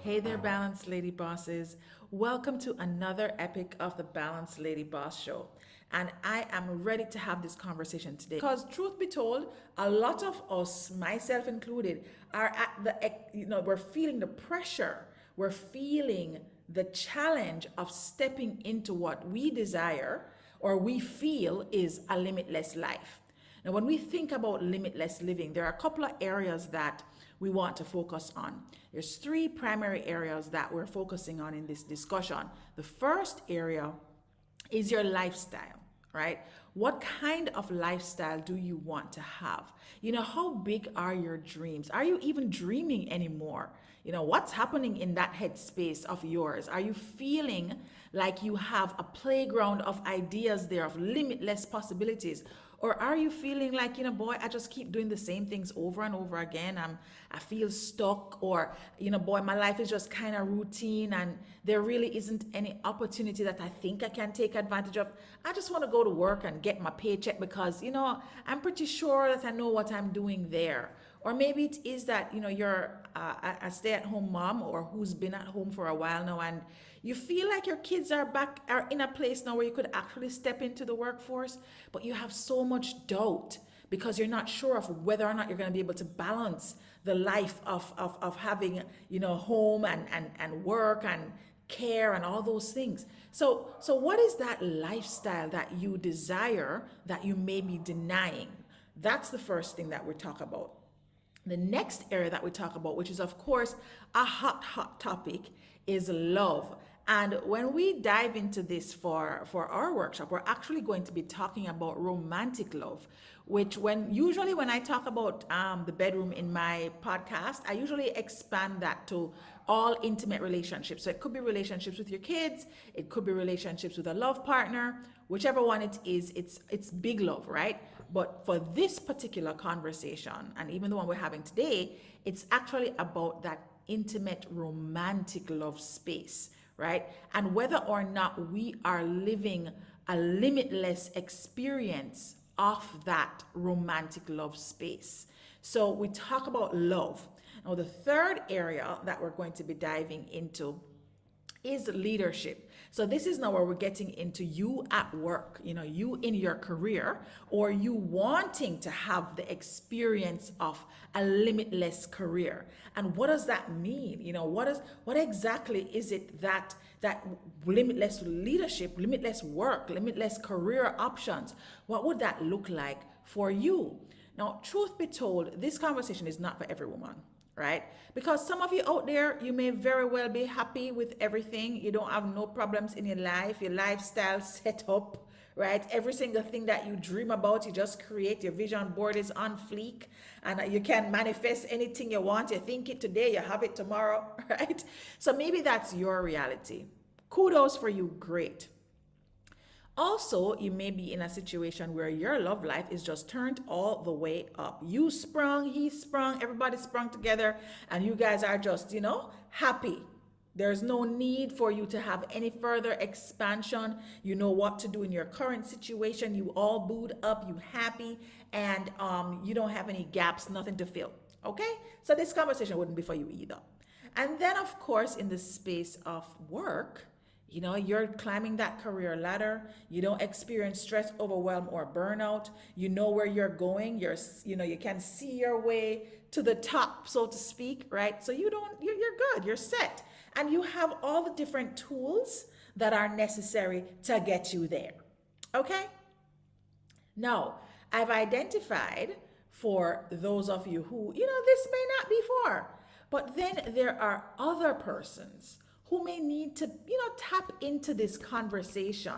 Hey there, Balanced Lady Bosses. Welcome to another epic of the Balanced Lady Boss Show. And I am ready to have this conversation today because, truth be told, a lot of us, myself included, are at we're feeling the pressure, we're feeling the challenge of stepping into what we desire or we feel is a limitless life. Now, when we think about limitless living, there are a couple of areas that we want to focus on. There's three primary areas that we're focusing on in this discussion. The first area is your lifestyle, right? What kind of lifestyle do you want to have? How big are your dreams? Are you even dreaming anymore? What's happening in that headspace of yours? Are you feeling like you have a playground of ideas there, of limitless possibilities? Or are you feeling like, boy, I just keep doing the same things over and over again. I feel stuck, or, boy, my life is just kind of routine and there really isn't any opportunity that I think I can take advantage of. I just want to go to work and get my paycheck because, I'm pretty sure that I know what I'm doing there. Or maybe it is that, you're a stay-at-home mom or who's been at home for a while now, and you feel like your kids are in a place now where you could actually step into the workforce, but you have so much doubt because you're not sure of whether or not you're going to be able to balance the life of having, home and work and care and all those things. So what is that lifestyle that you desire that you may be denying? That's the first thing that we talk about. The next area that we talk about, which is of course a hot topic, is love. And when we dive into this for our workshop, we're actually going to be talking about romantic love, which usually when I talk about the bedroom in my podcast, I usually expand that to all intimate relationships. So it could be relationships with your kids, it could be relationships with a love partner, whichever one it is, it's big love, right? But for this particular conversation, and even the one we're having today, it's actually about that intimate romantic love space, right? And whether or not we are living a limitless experience of that romantic love space. So we talk about love. Now, the third area that we're going to be diving into is leadership. So this is now where we're getting into you at work, you in your career, or you wanting to have the experience of a limitless career. And what does that mean? What exactly is it that limitless leadership, limitless work, limitless career options, what would that look like for you? Now, truth be told, this conversation is not for every woman, right? Because some of you out there, you may very well be happy with everything. You don't have no problems in your life, your lifestyle set up, right? Every single thing that you dream about, you just create. Your vision board is on fleek, and you can manifest anything you want. You think it today, you have it tomorrow, right? So maybe that's your reality. Kudos for you, great. Also, you may be in a situation where your love life is just turned all the way up. You sprung, he sprung, everybody sprung together, and you guys are just, happy. There's no need for you to have any further expansion. You know what to do in your current situation. You all booed up, you happy, and you don't have any gaps, nothing to fill. Okay? So this conversation wouldn't be for you either. And then, of course, in the space of work, you're climbing that career ladder. You don't experience stress, overwhelm, or burnout. You know where you're going. You can see your way to the top, so to speak, right? So you're good. You're set. And you have all the different tools that are necessary to get you there. Okay? Now, I've identified for those of you who, this may not be for, but then there are other persons who may need to, tap into this conversation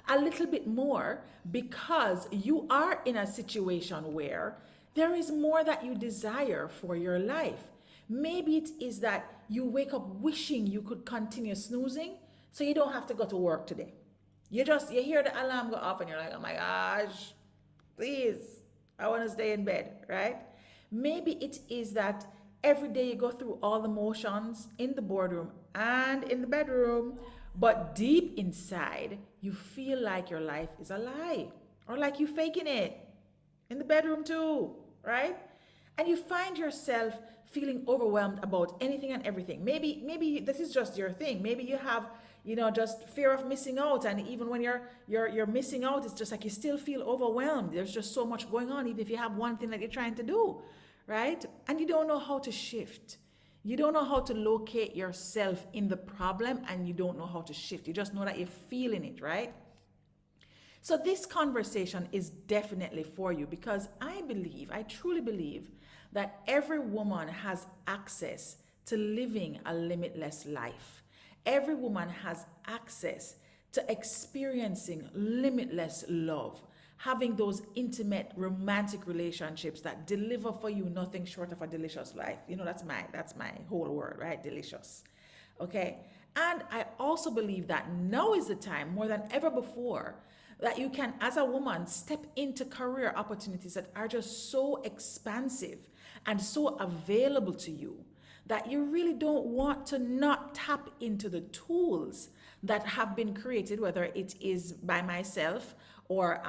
a little bit more because you are in a situation where there is more that you desire for your life. Maybe it is that you wake up wishing you could continue snoozing so you don't have to go to work today. You hear the alarm go off and you're like, oh my gosh, please, I want to stay in bed, right? Maybe it is that every day you go through all the motions in the boardroom and in the bedroom, but deep inside, you feel like your life is a lie or like you're faking it in the bedroom too, right? and you find yourself feeling overwhelmed about anything and everything. Maybe this is just your thing. Maybe you have, just fear of missing out, and even when you're missing out, it's just like you still feel overwhelmed. There's just so much going on, even if you have one thing that you're trying to do, right? And you don't know how to shift. You don't know how to locate yourself in the problem, and you don't know how to shift. You just know that you're feeling it, right? So this conversation is definitely for you, because I truly believe that every woman has access to living a limitless life. Every woman has access to experiencing limitless love, having those intimate romantic relationships that deliver for you nothing short of a delicious life. That's my whole word, right? Delicious. Okay? And I also believe that now is the time, more than ever before, that you can, as a woman, step into career opportunities that are just so expansive and so available to you that you really don't want to not tap into the tools that have been created, whether it is by myself or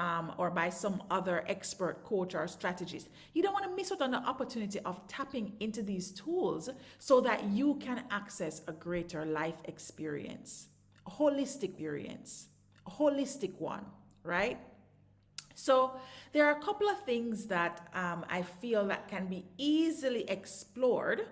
by some other expert coach or strategist. You don't want to miss out on the opportunity of tapping into these tools so that you can access a greater life experience, a holistic one, right? So there are a couple of things that I feel that can be easily explored,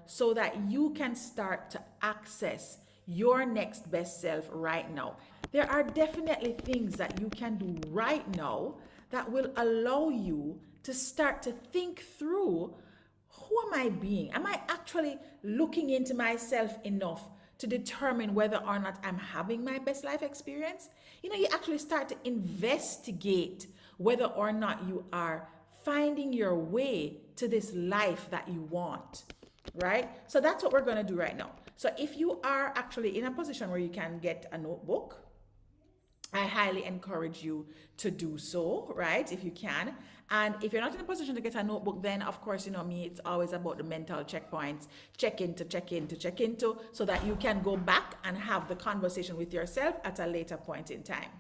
so that you can start to access your next best self right now. There are definitely things that you can do right now that will allow you to start to think through, who am I being? Am I actually looking into myself enough to determine whether or not I'm having my best life experience? You actually start to investigate whether or not you are finding your way to this life that you want, right? So that's what we're going to do right now. So if you are actually in a position where you can get a notebook, I highly encourage you to do so, right? If you can. And if you're not in a position to get a notebook, then of course, me, it's always about the mental checkpoints, check into, so that you can go back and have the conversation with yourself at a later point in time.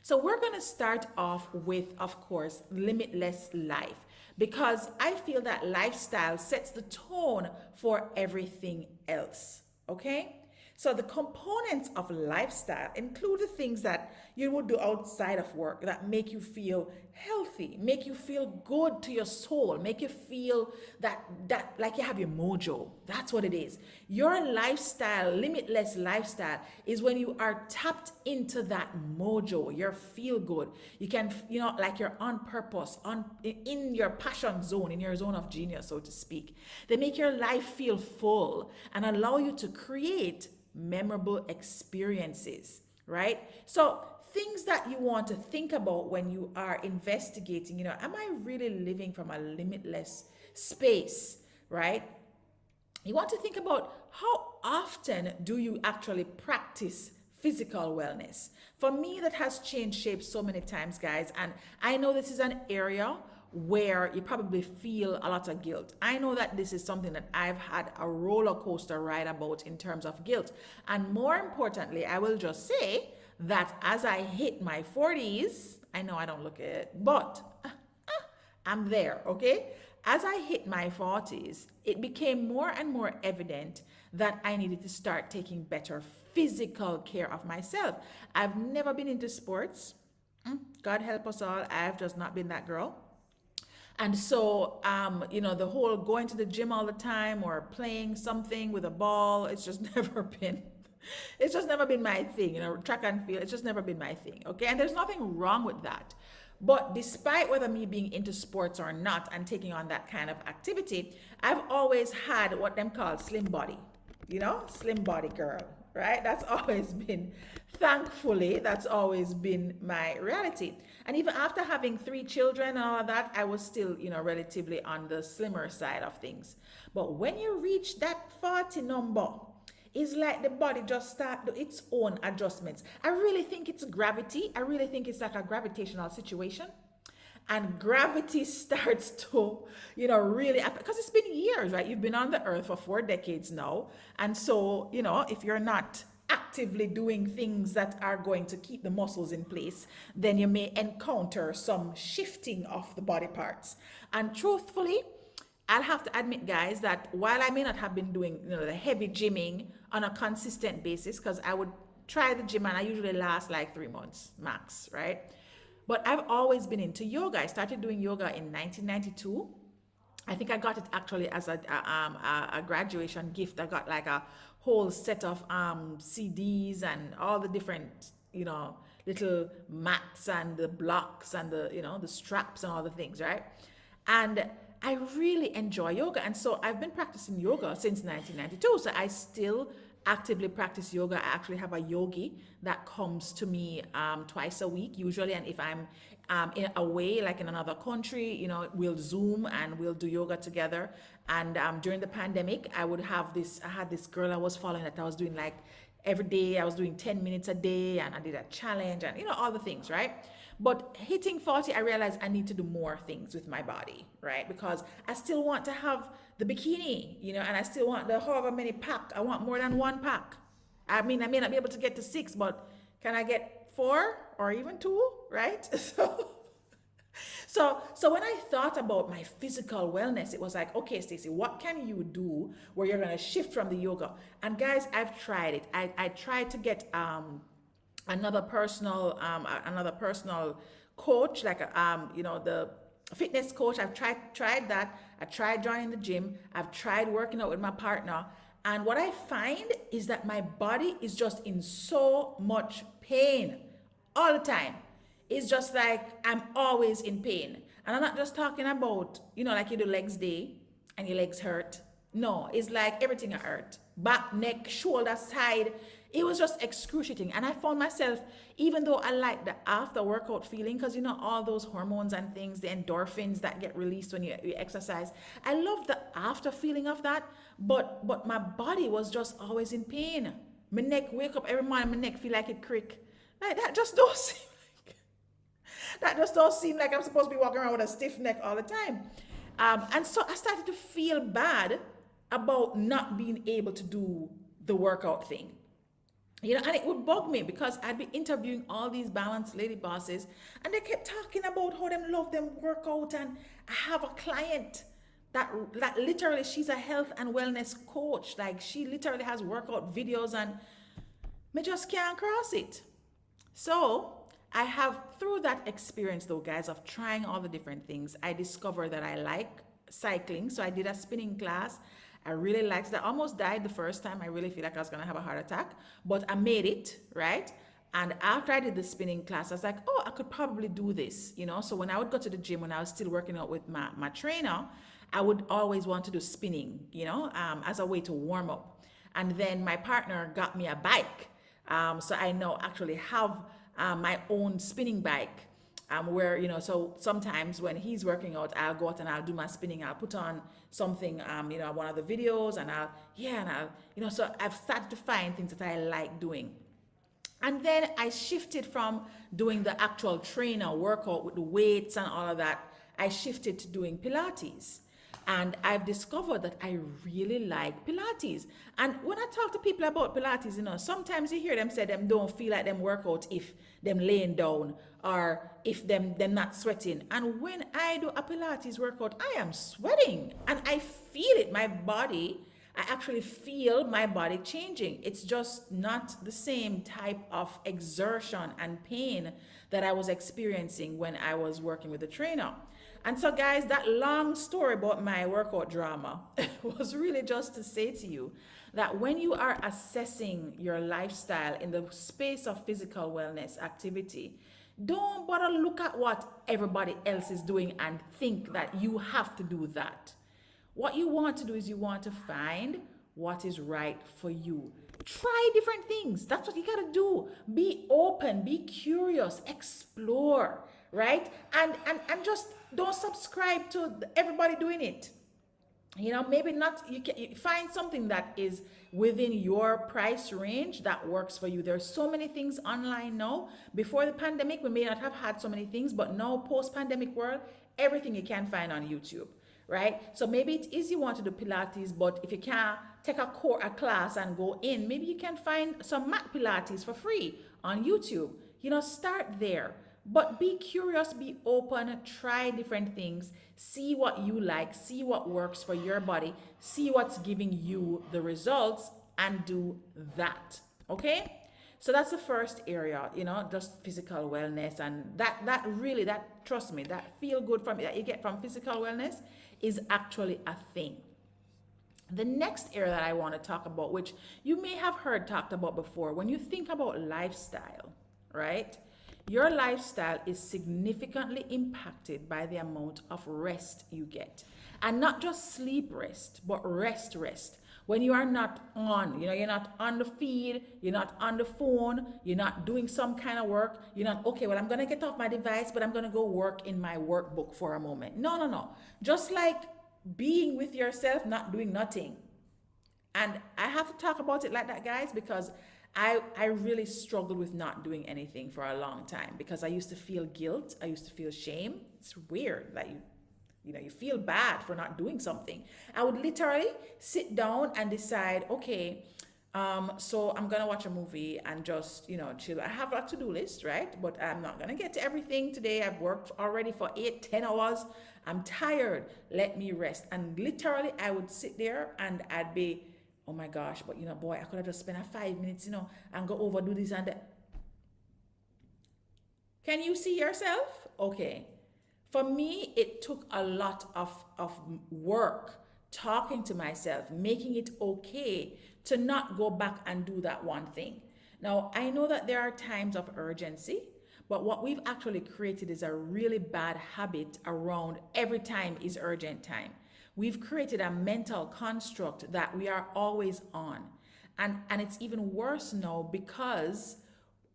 So we're going to start off with, of course, limitless life, because I feel that lifestyle sets the tone for everything else, okay? So the components of lifestyle include the things that you would do outside of work that make you feel healthy, make you feel good to your soul, make you feel that like you have your mojo. That's what it is. Your lifestyle, limitless lifestyle, is when you are tapped into that mojo, your feel good. You can, like you're on purpose, in your passion zone, in your zone of genius, so to speak. They make your life feel full and allow you to create memorable experiences, right? So things that you want to think about when you are investigating, am I really living from a limitless space, right? You want to think about, how often do you actually practice physical wellness? For me, that has changed shape so many times, guys. And I know this is an area where you probably feel a lot of guilt. I know that this is something that I've had a roller coaster ride about in terms of guilt. And more importantly, I will just say that as I hit my 40s, I know I don't look it, but I'm there, okay? As I hit my 40s, it became more and more evident that I needed to start taking better physical care of myself. I've never been into sports. God help us all. I've just not been that girl. And so, the whole going to the gym all the time or playing something with a ball, it's just never been my thing. Track and field, it's just never been my thing. Okay. And there's nothing wrong with that. But despite whether me being into sports or not and taking on that kind of activity, I've always had what them call slim body, slim body girl, right? Thankfully, that's always been my reality. And even after having 3 children and all of that, I was still, relatively on the slimmer side of things. But when you reach that 40 number, it's like the body just start its own adjustments. I really think it's gravity. I really think it's like a gravitational situation. And gravity starts to, really, because it's been years, right? You've been on the earth for 4 decades now. And so, if you're not actively doing things that are going to keep the muscles in place, then you may encounter some shifting of the body parts. And truthfully, I'll have to admit, guys, that while I may not have been doing, the heavy gymming on a consistent basis, because I would try the gym and I usually last like 3 months max, right? But I've always been into yoga. I started doing yoga in 1992. I think I got it actually as a graduation gift. I got like a whole set of CDs and all the different, little mats and the blocks and the straps and all the things, right? And I really enjoy yoga. And so I've been practicing yoga since 1992. So I still actively practice yoga. I actually have a yogi that comes to me twice a week usually. And if I'm away, like in another country, we'll Zoom and we'll do yoga together. And during the pandemic, I had this girl I was following that I was doing like every day. I was doing 10 minutes a day and I did a challenge and, all the things, right? But hitting 40, I realized I need to do more things with my body, right? Because I still want to have the bikini, and I still want the however many pack. I want more than one pack. I mean, I may not be able to get to 6, but can I get 4 or even 2, right? So when I thought about my physical wellness, it was like, okay, Stacey, what can you do where you're going to shift from the yoga? And guys, I've tried it. I tried to get another personal coach, like the fitness coach. I've tried that. I tried joining the gym. I've tried working out with my partner. And what I find is that my body is just in so much pain all the time. It's just like I'm always in pain. And I'm not just talking about, like you do legs day and your legs hurt. No, it's like everything hurt. Back, neck, shoulder, side. It was just excruciating. And I found myself, even though I like the after workout feeling, because all those hormones and things, the endorphins that get released when you exercise, I love the after feeling of that. But my body was just always in pain. My neck, wake up every morning, my neck feel like it crick. Like that just don't seem like I'm supposed to be walking around with a stiff neck all the time. And so I started to feel bad about not being able to do the workout thing. And it would bug me because I'd be interviewing all these balanced lady bosses and they kept talking about how them love them workout. And I have a client that literally, she's a health and wellness coach. Like she literally has workout videos and me just can't cross it. So I have, through that experience though, guys, of trying all the different things, I discovered that I like cycling. So I did a spinning class. I really liked that. I almost died the first time. I really feel like I was going to have a heart attack, but I made it, right? And after I did the spinning class, I was like, oh, I could probably do this, So when I would go to the gym, when I was still working out with my trainer, I would always want to do spinning, as a way to warm up. And then my partner got me a bike. So I now actually have my own spinning bike. Where, so sometimes when he's working out, I'll go out and I'll do my spinning. I'll put on something, one of the videos and so I've started to find things that I like doing. And then I shifted from doing the actual trainer workout with the weights and all of that. I shifted to doing Pilates. And I've discovered that I really like Pilates. And when I talk to people about Pilates, sometimes you hear them say them don't feel like them work out if them laying down or if them not sweating. And when I do a Pilates workout, I am sweating and I feel it. I actually feel my body changing. It's just not the same type of exertion and pain that I was experiencing when I was working with a trainer. And so guys, that long story about my workout drama was really just to say to you that when you are assessing your lifestyle in the space of physical wellness activity, don't bother look at what everybody else is doing and think that you have to do that. What you want to do is you want to find what is right for you. Try different things. That's what you got to do. Be open, be curious, explore, right? And just don't subscribe to everybody doing it. Maybe not, you find something that is within your price range that works for you. There's so many things online now. Before the pandemic, we may not have had so many things, but now post-pandemic world, everything you can find on YouTube, right? So maybe it is you want to do Pilates, but if you can't take a class and go in, maybe you can find some mat Pilates for free on YouTube. Start there. But be curious, be open, try different things, see what you like, see what works for your body, see what's giving you the results, and do that. Okay? So that's the first area, just physical wellness, and that really, that, trust me, that feel good from that you get from physical wellness is actually a thing. The next area that I want to talk about, which you may have heard talked about before, when you think about lifestyle, right? Your lifestyle is significantly impacted by the amount of rest you get. And not just sleep rest, but rest. When you are not on, you're not on the feed, you're not on the phone, you're not doing some kind of work, you're not, okay, well, I'm going to get off my device, but I'm going to go work in my workbook for a moment. No. Just like being with yourself, not doing nothing. And I have to talk about it like that, guys, because I really struggled with not doing anything for a long time because I used to feel guilt. I used to feel shame. It's weird that you feel bad for not doing something. I would literally sit down and decide, okay, so I'm gonna watch a movie and just, chill. I have a to-do list, right? But I'm not gonna get to everything today. I've worked already for 8-10 hours. I'm tired. Let me rest. And literally I would sit there and I'd be, oh my gosh, but boy, I could have just spent 5 minutes, and go over, do this and that. Can you see yourself? Okay. For me, it took a lot of work talking to myself, making it okay to not go back and do that one thing. Now, I know that there are times of urgency, but what we've actually created is a really bad habit around every time is urgent time. We've created a mental construct that we are always on. And it's even worse now because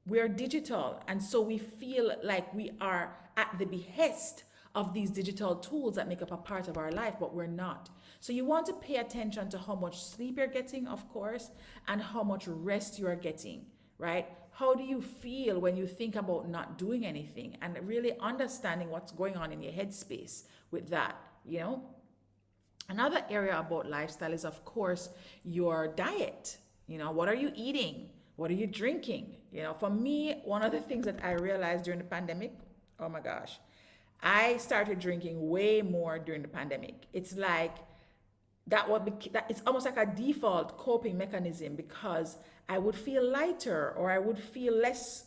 we're digital. And so we feel like we are at the behest of these digital tools that make up a part of our life, but we're not. So you want to pay attention to how much sleep you're getting, of course, and how much rest you are getting, right? How do you feel when you think about not doing anything, and really understanding what's going on in your headspace with that, Another area about lifestyle is, of course, your diet. What are you eating? What are you drinking? For me, one of the things that I realized during the pandemic, oh my gosh, I started drinking way more during the pandemic. It's like it's almost like a default coping mechanism because I would feel lighter or I would feel less,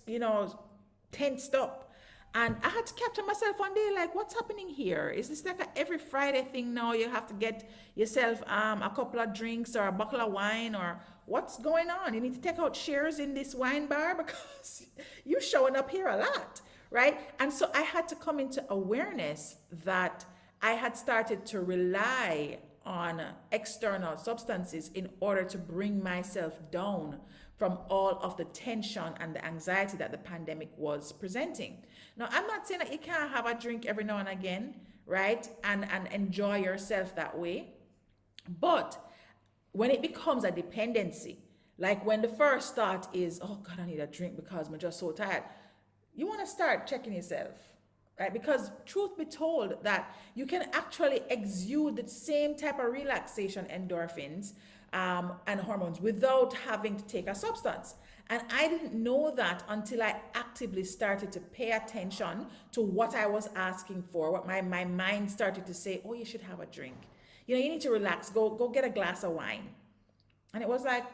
tensed up. And I had to capture myself one day, like, what's happening here? Is this like a every Friday thing now? You have to get yourself a couple of drinks or a bottle of wine, or what's going on? You need to take out shares in this wine bar because you're showing up here a lot, right? And so I had to come into awareness that I had started to rely on external substances in order to bring myself down from all of the tension and the anxiety that the pandemic was presenting. Now, I'm not saying that you can't have a drink every now and again, right? And enjoy yourself that way. But when it becomes a dependency, like when the first thought is, oh God, I need a drink because I'm just so tired, you want to start checking yourself, right? Because truth be told, that you can actually exude the same type of relaxation endorphins and hormones without having to take a substance. And I didn't know that until I actively started to pay attention to what I was asking for, what my mind started to say, oh, you should have a drink. You need to relax, go get a glass of wine. And it was like,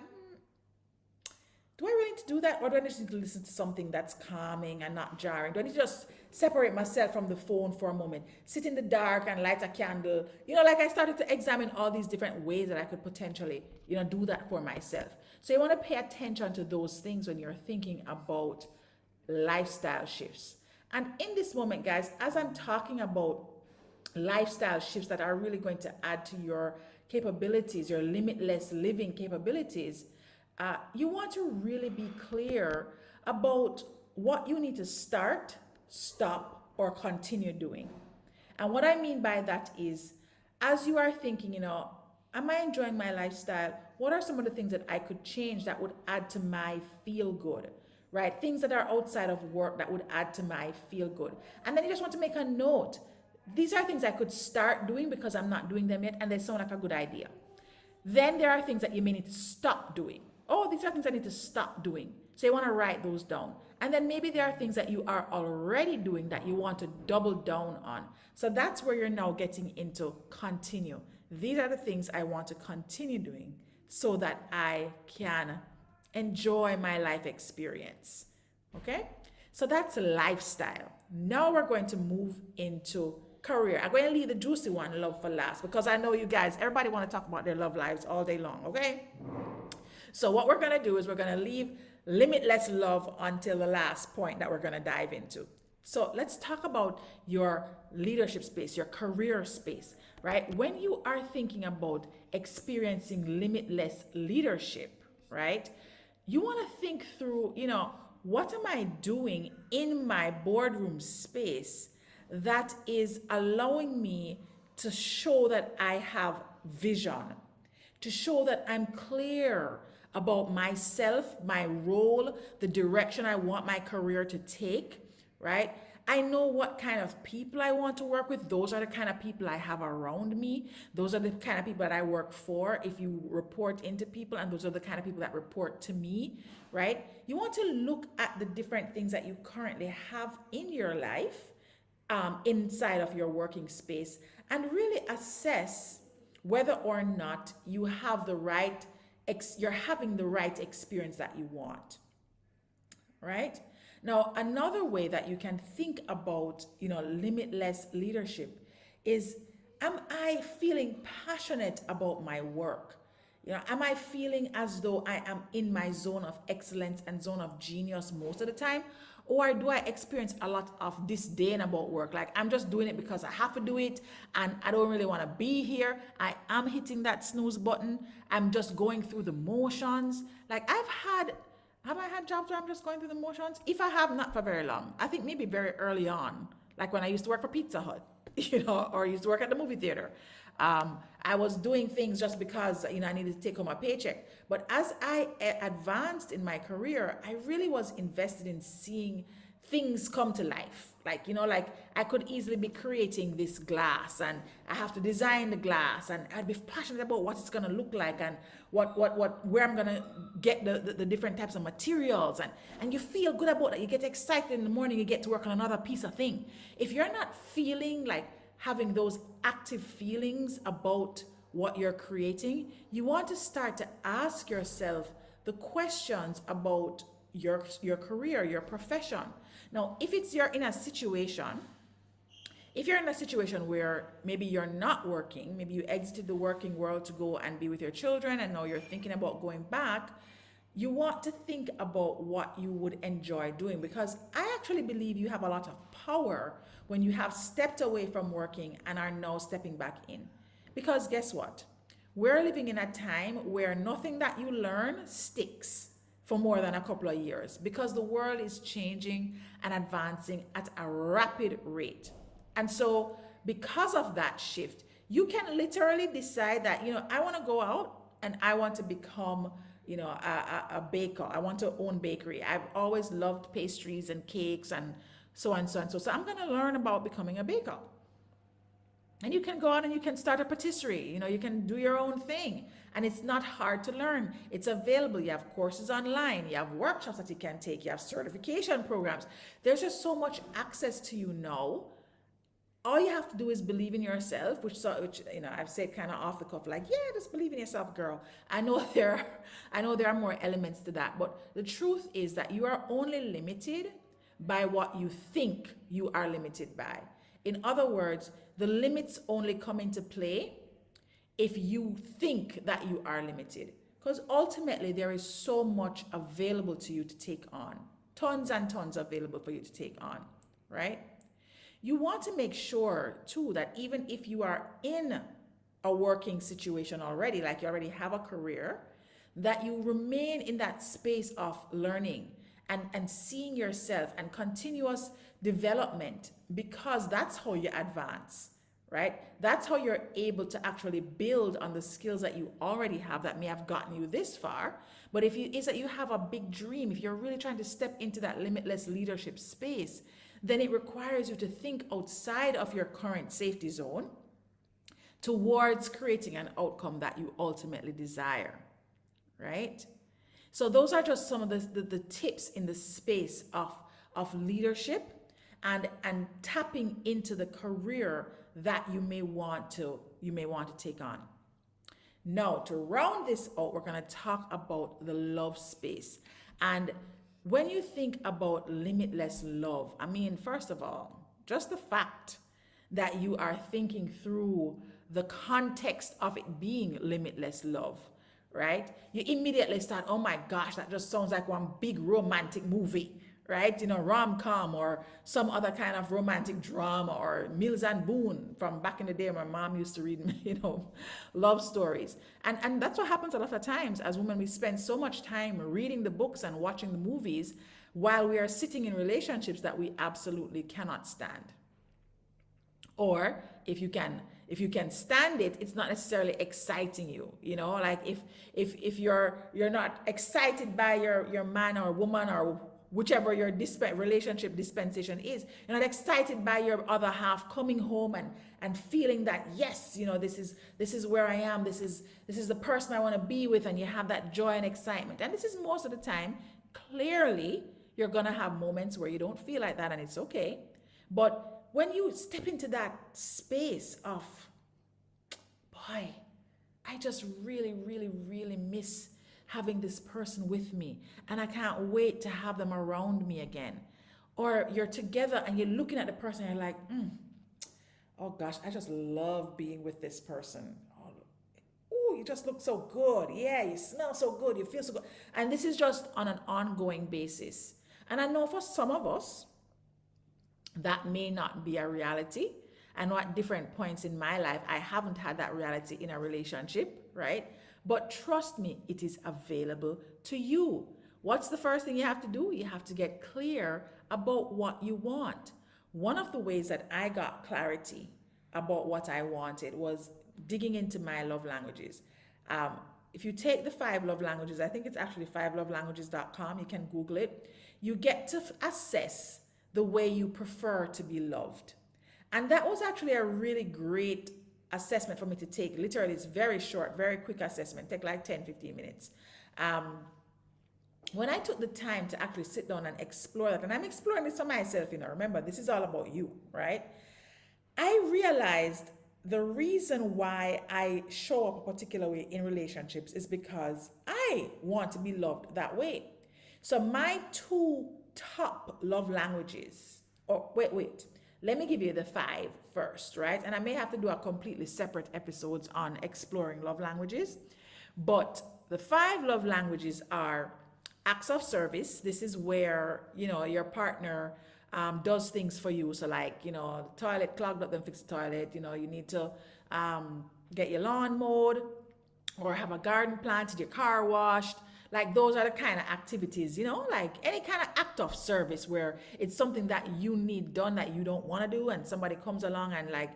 do I really need to do that? Or do I just need to listen to something that's calming and not jarring? Do I need to just separate myself from the phone for a moment, sit in the dark and light a candle? Like I started to examine all these different ways that I could potentially, do that for myself. So you want to pay attention to those things when you're thinking about lifestyle shifts. And in this moment, guys, as I'm talking about lifestyle shifts that are really going to add to your capabilities, your limitless living capabilities, you want to really be clear about what you need to start, stop, or continue doing. And what I mean by that is, as you are thinking, am I enjoying my lifestyle? What are some of the things that I could change that would add to my feel good, right? Things that are outside of work that would add to my feel good. And then you just want to make a note. these are things I could start doing because I'm not doing them yet, and they sound like a good idea. Then there are things that you may need to stop doing. Oh, these are things I need to stop doing. So you want to write those down. And then maybe there are things that you are already doing that you want to double down on. So that's where you're now getting into continue. These are the things I want to continue doing so that I can enjoy my life experience. Okay? So that's lifestyle. Now we're going to move into career. I'm going to leave the juicy one, love, for last, because I know you guys, everybody want to talk about their love lives all day long, okay? So what we're going to do is we're going to leave limitless love until the last point that we're going to dive into. So let's talk about your leadership space, your career space, right? When you are thinking about experiencing limitless leadership, right? You want to think through, what am I doing in my boardroom space that is allowing me to show that I have vision, to show that I'm clear about myself, my role, the direction I want my career to take, right? I know what kind of people I want to work with. Those are the kind of people I have around me. Those are the kind of people that I work for if you report into people, and those are the kind of people that report to me, right? You want to look at the different things that you currently have in your life, inside of your working space, and really assess whether or not you have the right, you're having the right experience that you want, right? Now, another way that you can think about, limitless leadership is, am I feeling passionate about my work? Am I feeling as though I am in my zone of excellence and zone of genius most of the time? Or do I experience a lot of disdain about work? Like, I'm just doing it because I have to do it and I don't really want to be here. I am hitting that snooze button. I'm just going through the motions. Like, have I had jobs where I'm just going through the motions? If I have, not for very long. I think maybe very early on, like when I used to work for Pizza Hut, or used to work at the movie theater. I was doing things just because, I needed to take home a paycheck. But as I advanced in my career, I really was invested in seeing things come to life. Like, I could easily be creating this glass and I have to design the glass, and I'd be passionate about what it's going to look like and where I'm going to get the different types of materials. And you feel good about that. You get excited in the morning, you get to work on another piece of thing. If you're not feeling like having those active feelings about what you're creating, you want to start to ask yourself the questions about your career, your profession. Now, if you're in a situation where maybe you're not working, maybe you exited the working world to go and be with your children, and now you're thinking about going back, you want to think about what you would enjoy doing, because I actually believe you have a lot of power when you have stepped away from working and are now stepping back in. Because guess what? We're living in a time where nothing that you learn sticks for more than a couple of years, because the world is changing and advancing at a rapid rate. And so because of that shift, you can literally decide that, I want to go out and I want to become, a baker. I want to own bakery. I've always loved pastries and cakes and so on, so on. So I'm going to learn about becoming a baker. And you can go out and you can start a patisserie. You can do your own thing. And it's not hard to learn. It's available. You have courses online. You have workshops that you can take. You have certification programs. There's just so much access to you now. All you have to do is believe in yourself, which I've said kind of off the cuff, like, yeah, just believe in yourself, girl. I know there are more elements to that, but the truth is that you are only limited by what you think you are limited by. In other words, the limits only come into play if you think that you are limited, because ultimately there is so much available to you to take on, tons and tons available for you to take on, right? You want to make sure too that even if you are in a working situation already, like you already have a career, that you remain in that space of learning and seeing yourself and continuous development, because that's how you advance, right? That's how you're able to actually build on the skills that you already have that may have gotten you this far. But if you have a big dream, if you're really trying to step into that limitless leadership space, then it requires you to think outside of your current safety zone towards creating an outcome that you ultimately desire, right? So those are just some of the tips in the space of leadership and tapping into the career that you may want to take on. Now, to round this out, we're going to talk about the love space. And when you think about limitless love, I mean, first of all, just the fact that you are thinking through the context of it being limitless love, right? You immediately start, oh my gosh, that just sounds like one big romantic movie, right? You know, rom-com or some other kind of romantic drama, or Mills and Boone from back in the day. My mom used to read, you know, love stories. And that's what happens a lot of times as women. We spend so much time reading the books and watching the movies while we are sitting in relationships that we absolutely cannot stand. Or if you can stand it, it's not necessarily exciting you. You know, like if you're not excited by your man or woman or whichever your relationship dispensation is, you're not excited by your other half coming home and feeling that, yes, you know, this is where I am, this is the person I want to be with, and you have that joy and excitement. And this is most of the time. Clearly, you're gonna have moments where you don't feel like that, and it's okay. But when you step into that space of, boy, I just really, really, really miss having this person with me, and I can't wait to have them around me again. Or you're together and you're looking at the person and you're like, oh gosh, I just love being with this person. Oh, you just look so good. Yeah, you smell so good. You feel so good. And this is just on an ongoing basis. And I know for some of us, that may not be a reality. I know at different points in my life, I haven't had that reality in a relationship, right? But trust me, it is available to you. What's the first thing you have to do? You have to get clear about what you want. One of the ways that I got clarity about what I wanted was digging into my love languages. If you take the 5 love languages, I think it's actually 5lovelanguages.com, you can Google it. You get to assess the way you prefer to be loved. And that was actually a really great assessment for me to take. Literally, it's very short, very quick assessment, take like 10-15 minutes. When I took the time to actually sit down and explore that, and I'm exploring this for myself, you know, remember, this is all about you, right? I realized the reason why I show up a particular way in relationships is because I want to be loved that way. So my 2 top love languages, let me give you the 5 first, right? And I may have to do a completely separate episodes on exploring love languages, but the 5 love languages are acts of service. This is where, you know, your partner does things for you. So like, you know, the toilet clogged up, then fix the toilet. You know, you need to get your lawn mowed or have a garden planted, your car washed. Like those are the kind of activities, you know, like any kind of act of service where it's something that you need done that you don't want to do, and somebody comes along and like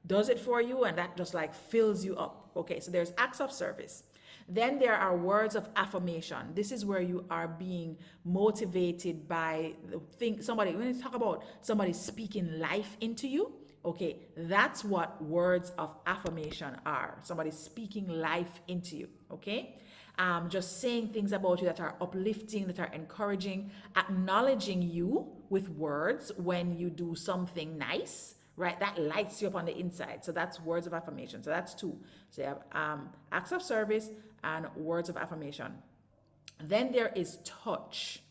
does it for you, and that just like fills you up. Okay, so there's acts of service. Then there are words of affirmation. This is where you are being motivated by the thing, somebody, when you talk about somebody speaking life into you, okay, that's what words of affirmation are. Somebody speaking life into you, okay? Just saying things about you that are uplifting, that are encouraging, acknowledging you with words when you do something nice, right? That lights you up on the inside. So that's words of affirmation. So that's 2. So you have acts of service and words of affirmation. Then there is touch.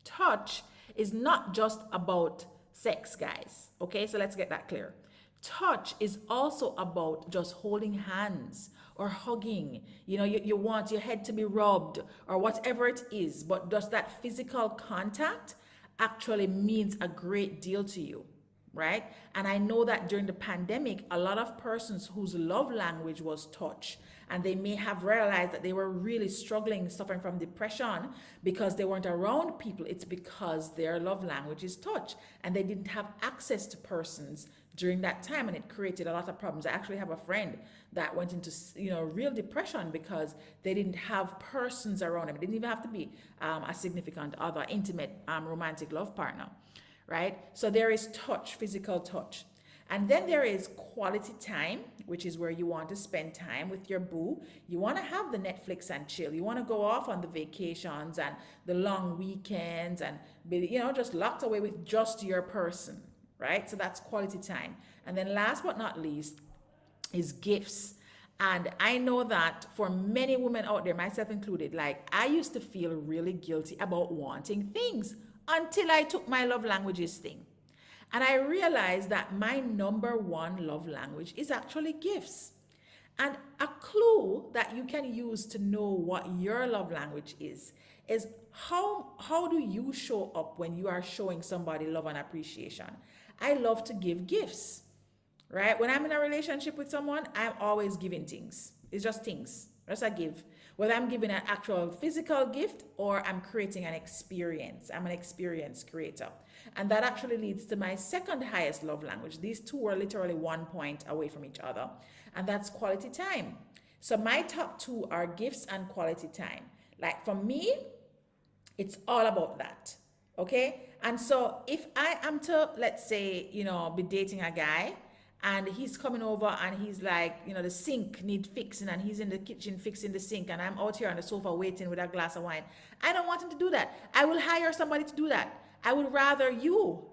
Touch is not just about sex, guys. Okay, so let's get that clear. Touch is also about just holding hands or hugging. You know, you want your head to be rubbed or whatever it is, but just that physical contact actually means a great deal to you, right? And I know that during the pandemic, a lot of persons whose love language was touch, and they may have realized that they were really struggling, suffering from depression because they weren't around people. It's because their love language is touch, and they didn't have access to persons during that time, and it created a lot of problems. I actually have a friend that went into, you know, real depression because they didn't have persons around them. It didn't even have to be a significant other, intimate, romantic love partner, right? So there is touch, physical touch. And then there is quality time, which is where you want to spend time with your boo. You want to have the Netflix and chill. You want to go off on the vacations and the long weekends and be, just locked away with just your person, right? So that's quality time. And then last but not least is gifts. And I know that for many women out there, myself included, like I used to feel really guilty about wanting things until I took my love languages thing. And I realized that my number one love language is actually gifts. And a clue that you can use to know what your love language is how do you show up when you are showing somebody love and appreciation? I love to give gifts, right? When I'm in a relationship with someone, I'm always giving things. It's just things. Just a give. Whether I'm giving an actual physical gift or I'm creating an experience. I'm an experience creator. And that actually leads to my second highest love language. These two are literally 1 point away from each other. And that's quality time. So my top two are gifts and quality time. Like for me, it's all about that. Okay? And so if I am to, let's say, be dating a guy and he's coming over and he's like, the sink need fixing and he's in the kitchen fixing the sink and I'm out here on the sofa waiting with a glass of wine. I don't want him to do that. I will hire somebody to do that. I would rather you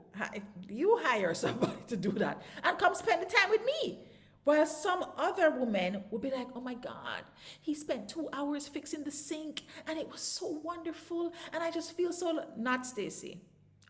hire somebody to do that and come spend the time with me. While some other women would be like, oh my God, he spent 2 hours fixing the sink and it was so wonderful and I just feel so, not Stacy.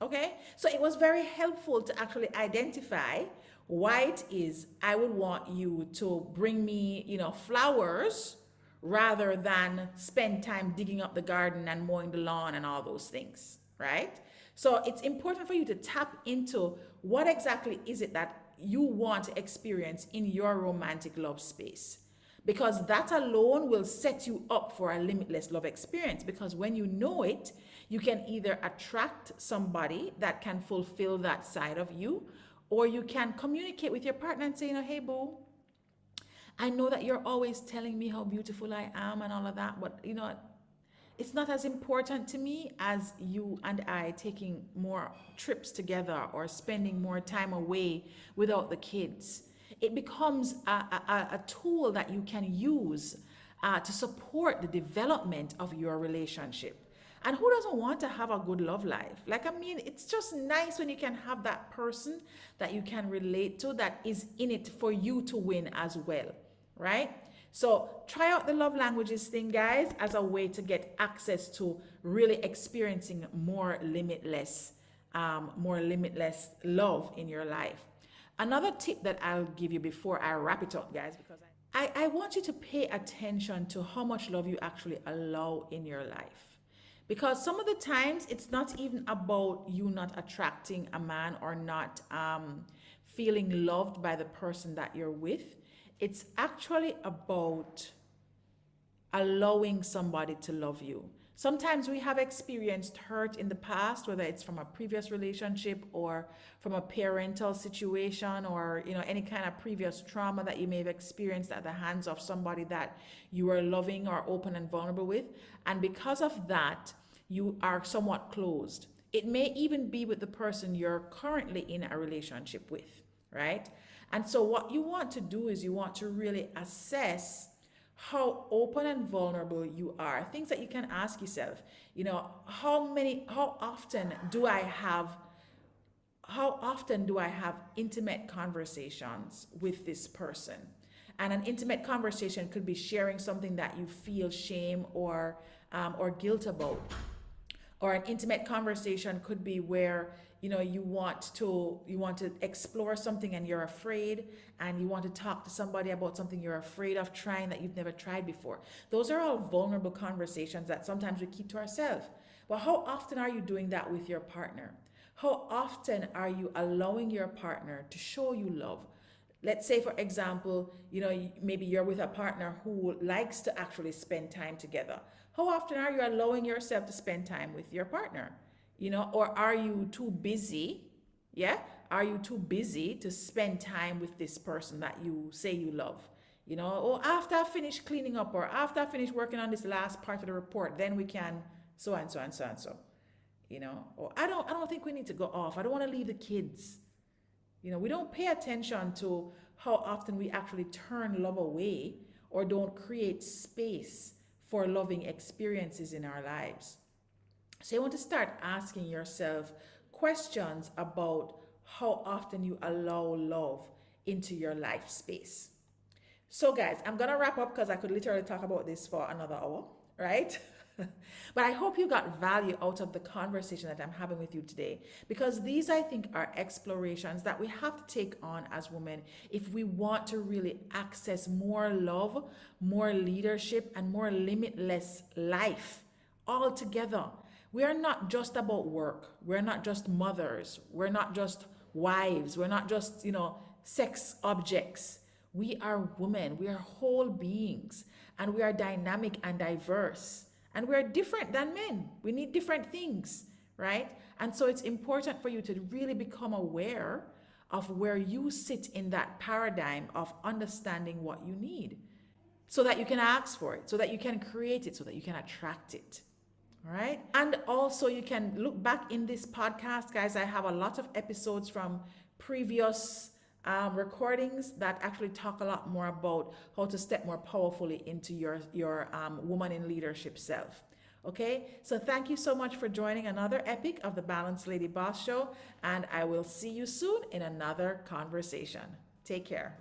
Okay? So it was very helpful to actually identify why it is I would want you to bring me, flowers rather than spend time digging up the garden and mowing the lawn and all those things, right? So it's important for you to tap into what exactly is it that you want to experience in your romantic love space. Because that alone will set you up for a limitless love experience. Because when you know it, you can either attract somebody that can fulfill that side of you, or you can communicate with your partner and say, hey, boo, I know that you're always telling me how beautiful I am and all of that, but it's not as important to me as you and I taking more trips together or spending more time away without the kids. It becomes a tool that you can use to support the development of your relationship. And who doesn't want to have a good love life? It's just nice when you can have that person that you can relate to that is in it for you to win as well, right? So try out the love languages thing, guys, as a way to get access to really experiencing more limitless love in your life. Another tip that I'll give you before I wrap it up, guys, because I want you to pay attention to how much love you actually allow in your life. Because some of the times it's not even about you not attracting a man or not feeling loved by the person that you're with. It's actually about allowing somebody to love you. Sometimes we have experienced hurt in the past, whether it's from a previous relationship or from a parental situation or any kind of previous trauma that you may have experienced at the hands of somebody that you are loving or open and vulnerable with. And because of that, you are somewhat closed. It may even be with the person you're currently in a relationship with, right? And so what you want to do is you want to really assess how open and vulnerable you are. Things that you can ask yourself, how often do I have intimate conversations with this person? And an intimate conversation could be sharing something that you feel shame or guilt about. Or an intimate conversation could be where you want to explore something and you're afraid, and you want to talk to somebody about something you're afraid of trying that you've never tried before. Those are all vulnerable conversations that sometimes we keep to ourselves. But how often are you doing that with your partner? How often are you allowing your partner to show you love? Let's say, for example, maybe you're with a partner who likes to actually spend time together. How often are you allowing yourself to spend time with your partner? Or are you too busy? Yeah? Are you too busy to spend time with this person that you say you love? Or after I finish cleaning up, or after I finish working on this last part of the report, then we can so and so and so and so. or I don't think we need to go off. I don't want to leave the kids. We don't pay attention to how often we actually turn love away or don't create space for loving experiences in our lives. So you want to start asking yourself questions about how often you allow love into your life space. So, guys, I'm going to wrap up because I could literally talk about this for another hour, right? But I hope you got value out of the conversation that I'm having with you today, because these, I think, are explorations that we have to take on as women if we want to really access more love, more leadership, and more limitless life all together. We are not just about work. We're not just mothers. We're not just wives. We're not just, sex objects. We are women. We are whole beings, and we are dynamic and diverse. And we're different than men. We need different things, right? And so it's important for you to really become aware of where you sit in that paradigm of understanding what you need, so that you can ask for it, so that you can create it, so that you can attract it. All right. And also, you can look back in this podcast, guys. I have a lot of episodes from previous recordings that actually talk a lot more about how to step more powerfully into your woman in leadership self. Okay, so thank you so much for joining another epic of the Balanced Lady Boss Show, and I will see you soon in another conversation. Take care.